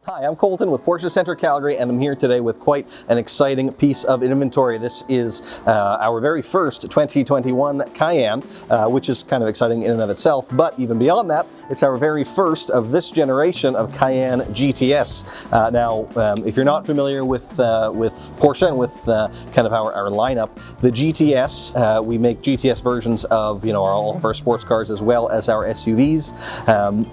Hi, I'm Colton with Porsche Center Calgary, and I'm here today with quite an exciting piece of inventory. This is our very first 2021 Cayenne, which is kind of exciting in and of itself, but even beyond that, it's our very first of this generation of Cayenne GTS. Now, if you're not familiar with Porsche and with kind of our lineup, the GTS, we make GTS versions of all of our sports cars as well as our SUVs,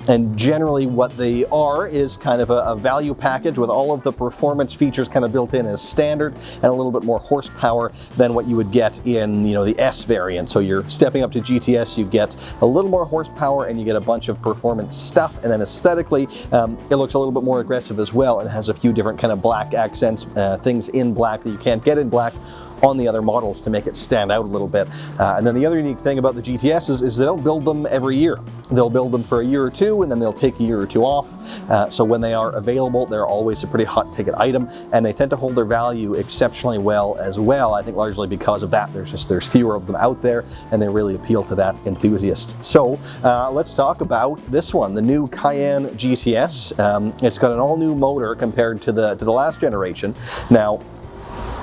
and generally what they are is kind of a value package with all of the performance features kind of built in as standard and a little bit more horsepower than what you would get in the S variant. So you're stepping up to GTS, you get a little more horsepower and you get a bunch of performance stuff, and then aesthetically it looks a little bit more aggressive as well and has a few different kind of black accents, things in black that you can't get in black on the other models to make it stand out a little bit. And then the other unique thing about the GTS is they don't build them every year. They'll build them for a year or two and then they'll take a year or two off. So when they are available, they're always a pretty hot ticket item, and they tend to hold their value exceptionally well as well. I think largely because of that. There's fewer of them out there and they really appeal to that enthusiast. So let's talk about this one, the new Cayenne GTS. It's got an all new motor compared to the last generation. Now,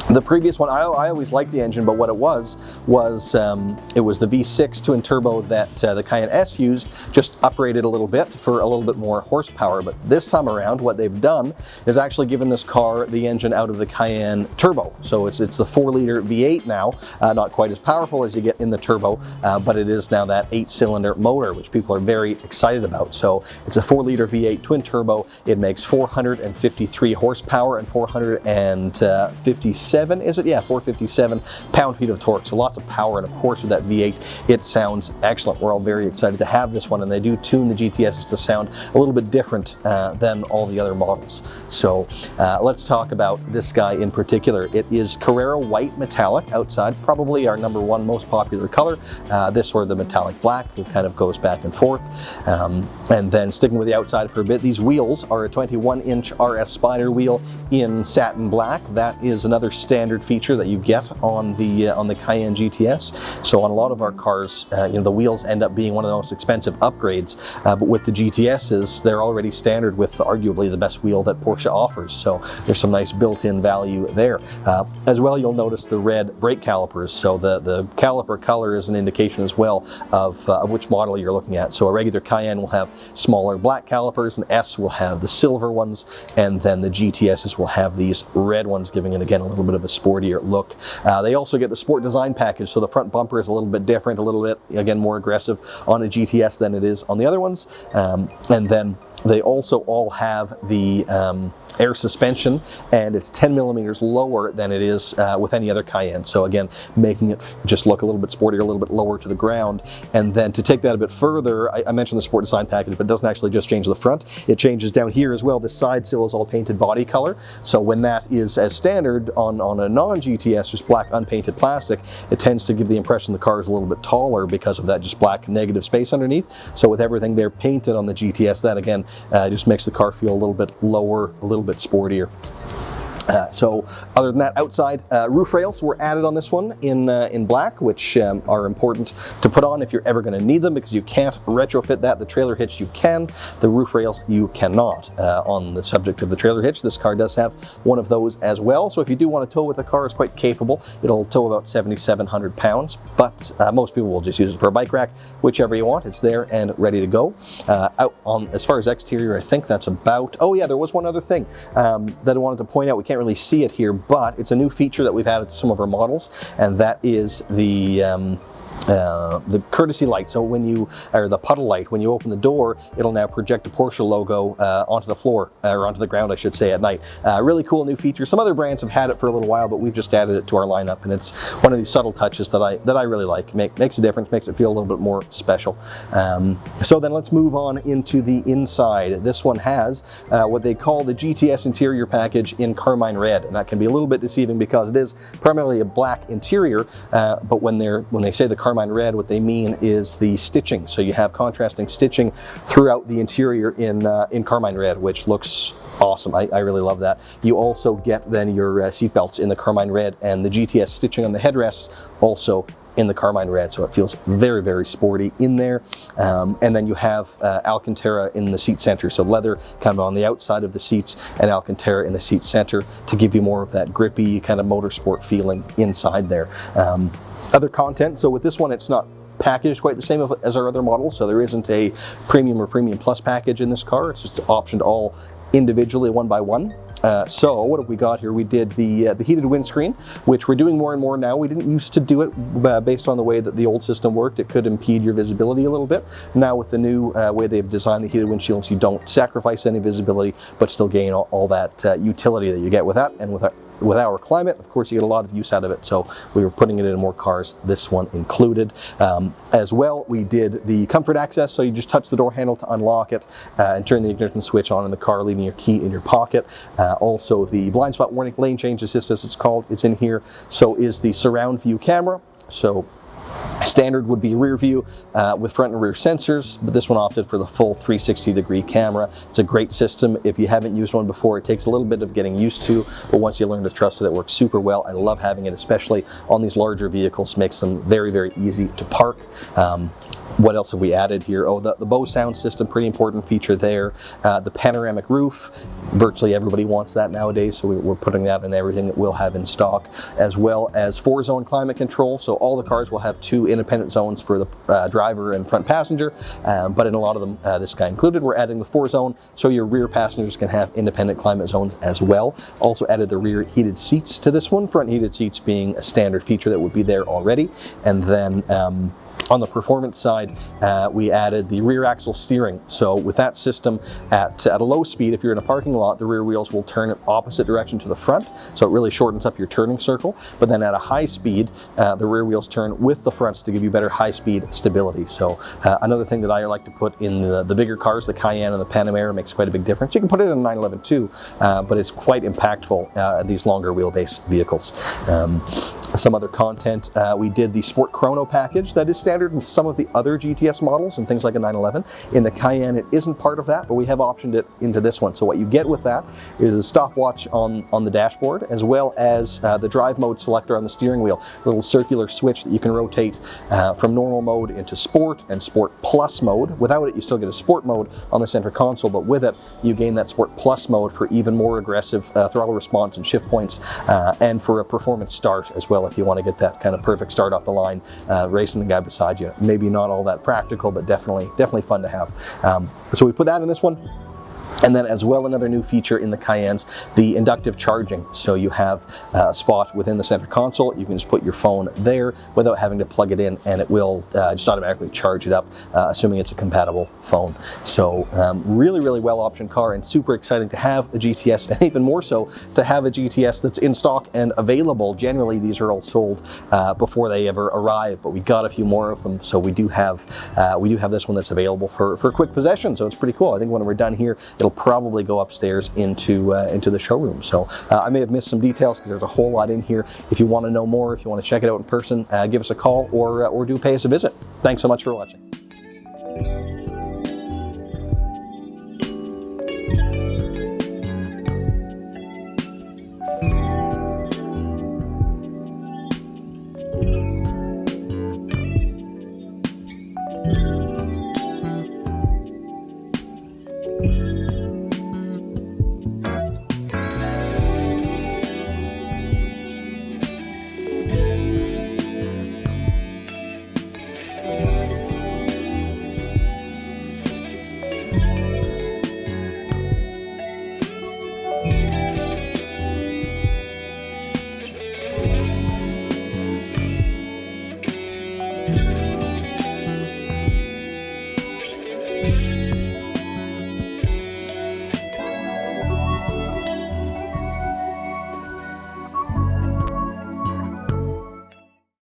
the previous one, I always liked the engine, but what it was it was the V6 twin turbo that the Cayenne S used, just uprated a little bit for a little bit more horsepower. But this time around, what they've done is actually given this car the engine out of the Cayenne turbo. So it's the 4-liter V8 now, not quite as powerful as you get in the turbo, but it is now that 8-cylinder motor, which people are very excited about. So it's a 4-liter V8 twin turbo. It makes 453 horsepower and 457, is it? Yeah, 457 pound-feet of torque. So lots of power, and of course with that V8, it sounds excellent. We're all very excited to have this one, and they do tune the GTSs to sound a little bit different than all the other models. So let's talk about this guy in particular. It is Carrara white metallic outside, probably our #1 most popular color. This or the metallic black, it kind of goes back and forth. And then sticking with the outside for a bit, these wheels are a 21-inch RS Spider wheel in satin black. That is another standard feature that you get on the Cayenne GTS. So on a lot of our cars, the wheels end up being one of the most expensive upgrades, but with the GTSs, they're already standard with arguably the best wheel that Porsche offers. So there's some nice built-in value there. As well, you'll notice the red brake calipers. So the caliper color is an indication as well of which model you're looking at. So a regular Cayenne will have smaller black calipers, and S will have the silver ones, and then the GTSs will have these red ones, giving it again a little bit of a sportier look. They also get the sport design package, so the front bumper is a little bit different, a little bit again more aggressive on a GTS than it is on the other ones, and then they also all have the air suspension, and it's 10 millimeters lower than it is with any other Cayenne. So again, making it just look a little bit sportier, a little bit lower to the ground. And then to take that a bit further, I mentioned the sport design package, but it doesn't actually just change the front. It changes down here as well. The side sill is all painted body color. So when that is as standard on a non-GTS, just black unpainted plastic, it tends to give the impression the car is a little bit taller because of that just black negative space underneath. So with everything there painted on the GTS, that again just makes the car feel a little bit lower, a little bit sportier. So other than that, outside roof rails were added on this one in black, which are important to put on if you're ever going to need them, because you can't retrofit that. The trailer hitch you can, the roof rails you cannot. On the subject of the trailer hitch, this car does have one of those as well. So if you do want to tow with the car, it's quite capable. It'll tow about 7,700 pounds, but most people will just use it for a bike rack, whichever you want. It's there and ready to go. Out on as far as exterior, I think that's about. Oh yeah, there was one other thing that I wanted to point out. We can't really see it here, but it's a new feature that we've added to some of our models, and that is the courtesy light. So when you, or the puddle light, when you open the door, it'll now project a Porsche logo onto the floor, or onto the ground, I should say, at night. Really cool new feature. Some other brands have had it for a little while, but we've just added it to our lineup, and it's one of these subtle touches that I really like. Makes a difference, makes it feel a little bit more special. So then let's move on into the inside. This one has what they call the GTS interior package in carmine red, and that can be a little bit deceiving because it is primarily a black interior, but when they say the carmine red, what they mean is the stitching. So you have contrasting stitching throughout the interior in carmine red, which looks awesome. I really love that. You also get then your seat belts in the carmine red, and the GTS stitching on the headrests also in the Carmine red, so it feels very, very sporty in there. And then you have Alcantara in the seat center, so leather kind of on the outside of the seats and Alcantara in the seat center to give you more of that grippy kind of motorsport feeling inside there. Other content, so with this one it's not packaged quite the same as our other models, so there isn't a premium or premium plus package in this car. It's just optioned all individually, one by one. So what have we got here? We did the heated windscreen, which we're doing more and more now. We didn't used to do it based on the way that the old system worked. It could impede your visibility a little bit. Now with the new way they've designed the heated windshields, you don't sacrifice any visibility, but still gain all that utility that you get with that. And with our climate, of course, you get a lot of use out of it, so we were putting it in more cars, this one included. As well, we did the comfort access, so you just touch the door handle to unlock it and turn the ignition switch on in the car, leaving your key in your pocket. Also, the blind spot warning, lane change assist as it's called, it's in here. So is the surround view camera. So standard would be rear view with front and rear sensors, but this one opted for the full 360-degree camera. It's a great system. If you haven't used one before, it takes a little bit of getting used to, but once you learn to trust it, it works super well. I love having it, especially on these larger vehicles. Makes them very, very easy to park. What else have we added here? Oh, the Bose sound system, pretty important feature there. The panoramic roof, virtually everybody wants that nowadays, so we're putting that in everything that we'll have in stock, as well as 4-zone climate control. So all the cars will have 2 independent zones for the driver and front passenger, but in a lot of them, this guy included, we're adding the 4-zone, so your rear passengers can have independent climate zones as well. Also added the rear heated seats to this one, front heated seats being a standard feature that would be there already. And then on the performance side, we added the rear axle steering. So with that system, at a low speed, if you're in a parking lot, the rear wheels will turn in opposite direction to the front, so it really shortens up your turning circle. But then at a high speed, the rear wheels turn with the fronts to give you better high-speed stability. So another thing that I like to put in the bigger cars, the Cayenne and the Panamera, makes quite a big difference. You can put it in a 911 too, but it's quite impactful in these longer wheelbase vehicles. Some other content, we did the Sport Chrono package that is standard in some of the other GTS models and things like a 911. In the Cayenne, it isn't part of that, but we have optioned it into this one. So what you get with that is a stopwatch on the dashboard, as well as the drive mode selector on the steering wheel, a little circular switch that you can rotate from normal mode into Sport and Sport Plus mode. Without it, you still get a Sport mode on the center console, but with it, you gain that Sport Plus mode for even more aggressive throttle response and shift points, and for a performance start as well, if you want to get that kind of perfect start off the line, racing the guy beside you. Maybe not all that practical, but definitely fun to have. So we put that in this one. And then as well, another new feature in the Cayennes, the inductive charging. So you have a spot within the center console. You can just put your phone there without having to plug it in, and it will just automatically charge it up, assuming it's a compatible phone. So really, really well optioned car, and super exciting to have a GTS, and even more so to have a GTS that's in stock and available. Generally, these are all sold before they ever arrive, but we got a few more of them. So we do have this one that's available for quick possession. So it's pretty cool. I think when we're done here, it'll probably go upstairs into the showroom. So I may have missed some details because there's a whole lot in here. If you want to know more, if you want to check it out in person, give us a call or do pay us a visit. Thanks so much for watching.